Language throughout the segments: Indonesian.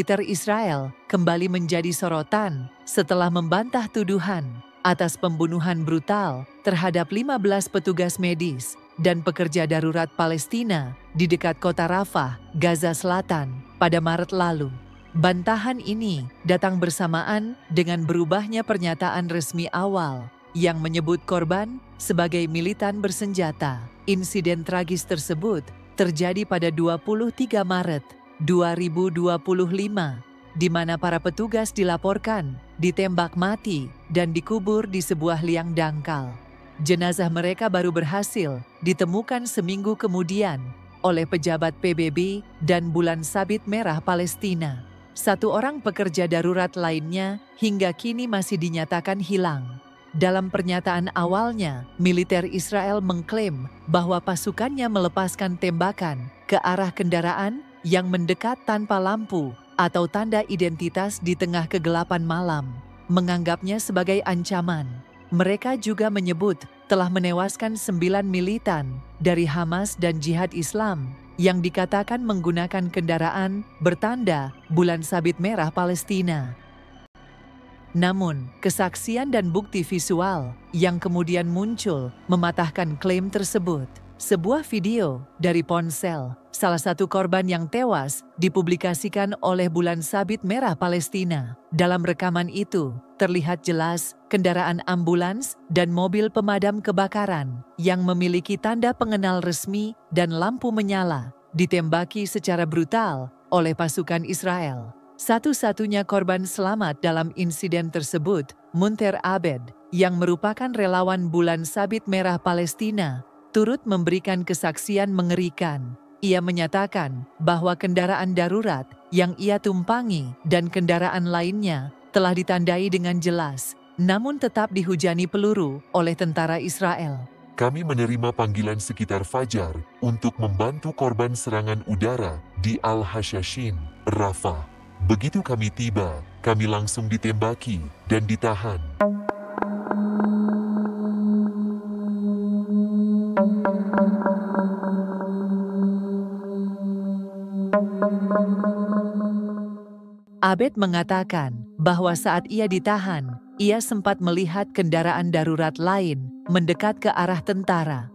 militer Israel kembali menjadi sorotan setelah membantah tuduhan atas pembunuhan brutal terhadap 15 petugas medis dan pekerja darurat Palestina di dekat kota Rafah, Gaza Selatan pada Maret lalu. Bantahan ini datang bersamaan dengan berubahnya pernyataan resmi awal yang menyebut korban sebagai militan bersenjata. Insiden tragis tersebut terjadi pada 23 Maret 2025, di mana para petugas dilaporkan ditembak mati dan dikubur di sebuah liang dangkal. Jenazah mereka baru berhasil ditemukan seminggu kemudian oleh pejabat PBB dan Bulan Sabit Merah Palestina. 1 orang pekerja darurat lainnya hingga kini masih dinyatakan hilang. Dalam pernyataan awalnya, militer Israel mengklaim bahwa pasukannya melepaskan tembakan ke arah kendaraan yang mendekat tanpa lampu atau tanda identitas di tengah kegelapan malam, menganggapnya sebagai ancaman. Mereka juga menyebut telah menewaskan 9 militan dari Hamas dan Jihad Islam yang dikatakan menggunakan kendaraan bertanda Bulan Sabit Merah Palestina. Namun, kesaksian dan bukti visual yang kemudian muncul mematahkan klaim tersebut. Sebuah video dari ponsel salah satu korban yang tewas dipublikasikan oleh Bulan Sabit Merah Palestina. Dalam rekaman itu, terlihat jelas kendaraan ambulans dan mobil pemadam kebakaran yang memiliki tanda pengenal resmi dan lampu menyala ditembaki secara brutal oleh pasukan Israel. Satu-satunya korban selamat dalam insiden tersebut, Munter Abed, yang merupakan relawan Bulan Sabit Merah Palestina, turut memberikan kesaksian mengerikan. Ia menyatakan bahwa kendaraan darurat yang ia tumpangi dan kendaraan lainnya telah ditandai dengan jelas, namun tetap dihujani peluru oleh tentara Israel. Kami menerima panggilan sekitar fajar untuk membantu korban serangan udara di Al-Hashashin, Rafah. Begitu kami tiba, kami langsung ditembaki dan ditahan. Abed mengatakan bahwa saat ia ditahan, ia sempat melihat kendaraan darurat lain mendekat ke arah tentara.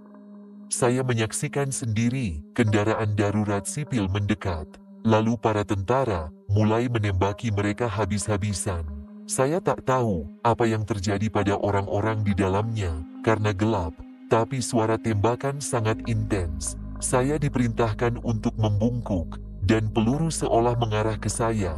Saya menyaksikan sendiri kendaraan darurat sipil mendekat, lalu para tentara mulai menembaki mereka habis-habisan. Saya tak tahu apa yang terjadi pada orang-orang di dalamnya karena gelap, tapi suara tembakan sangat intens. Saya diperintahkan untuk membungkuk dan peluru seolah mengarah ke saya.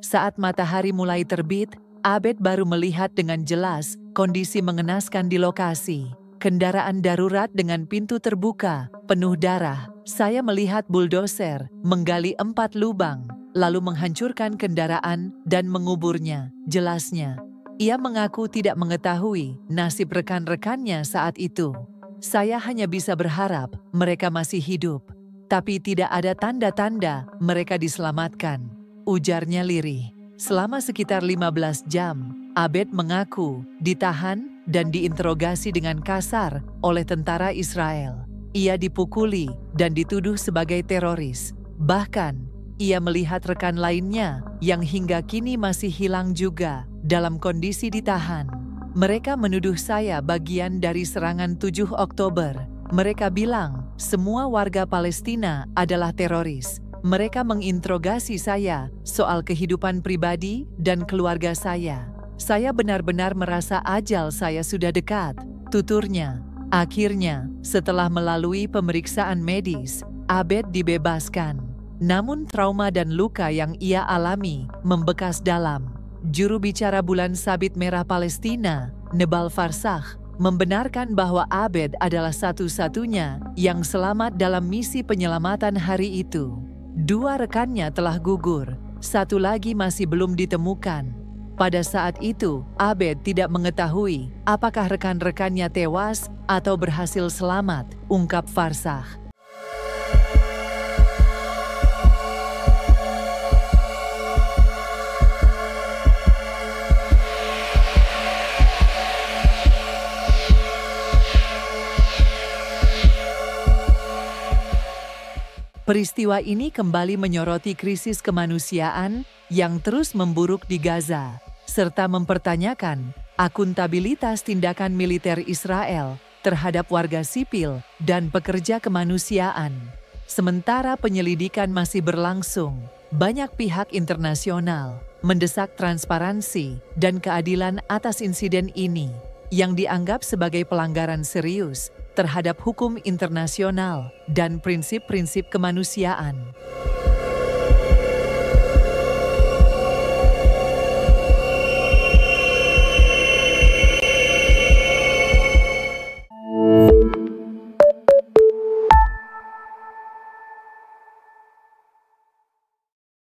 Saat matahari mulai terbit, Abed baru melihat dengan jelas kondisi mengenaskan di lokasi. Kendaraan darurat dengan pintu terbuka, penuh darah. Saya melihat buldoser menggali 4 lubang, lalu menghancurkan kendaraan dan menguburnya. Jelasnya, ia mengaku tidak mengetahui nasib rekan-rekannya saat itu. Saya hanya bisa berharap mereka masih hidup, tapi tidak ada tanda-tanda mereka diselamatkan, ujarnya lirih. Selama sekitar 15 jam, Abed mengaku ditahan dan diinterogasi dengan kasar oleh tentara Israel. Ia dipukuli dan dituduh sebagai teroris. Bahkan, ia melihat rekan lainnya yang hingga kini masih hilang juga dalam kondisi ditahan. Mereka menuduh saya bagian dari serangan 7 Oktober. Mereka bilang semua warga Palestina adalah teroris. Mereka menginterogasi saya soal kehidupan pribadi dan keluarga saya. Saya benar-benar merasa ajal saya sudah dekat, tuturnya. Akhirnya, setelah melalui pemeriksaan medis, Abed dibebaskan. Namun trauma dan luka yang ia alami membekas dalam. Juru bicara Bulan Sabit Merah Palestina, Nebal Farsakh, membenarkan bahwa Abed adalah satu-satunya yang selamat dalam misi penyelamatan hari itu. 2 rekannya telah gugur, 1 lagi masih belum ditemukan. Pada saat itu, Abed tidak mengetahui apakah rekan-rekannya tewas atau berhasil selamat, ungkap Farsakh. Peristiwa ini kembali menyoroti krisis kemanusiaan yang terus memburuk di Gaza, serta mempertanyakan akuntabilitas tindakan militer Israel terhadap warga sipil dan pekerja kemanusiaan. Sementara penyelidikan masih berlangsung, banyak pihak internasional mendesak transparansi dan keadilan atas insiden ini yang dianggap sebagai pelanggaran serius terhadap hukum internasional dan prinsip-prinsip kemanusiaan.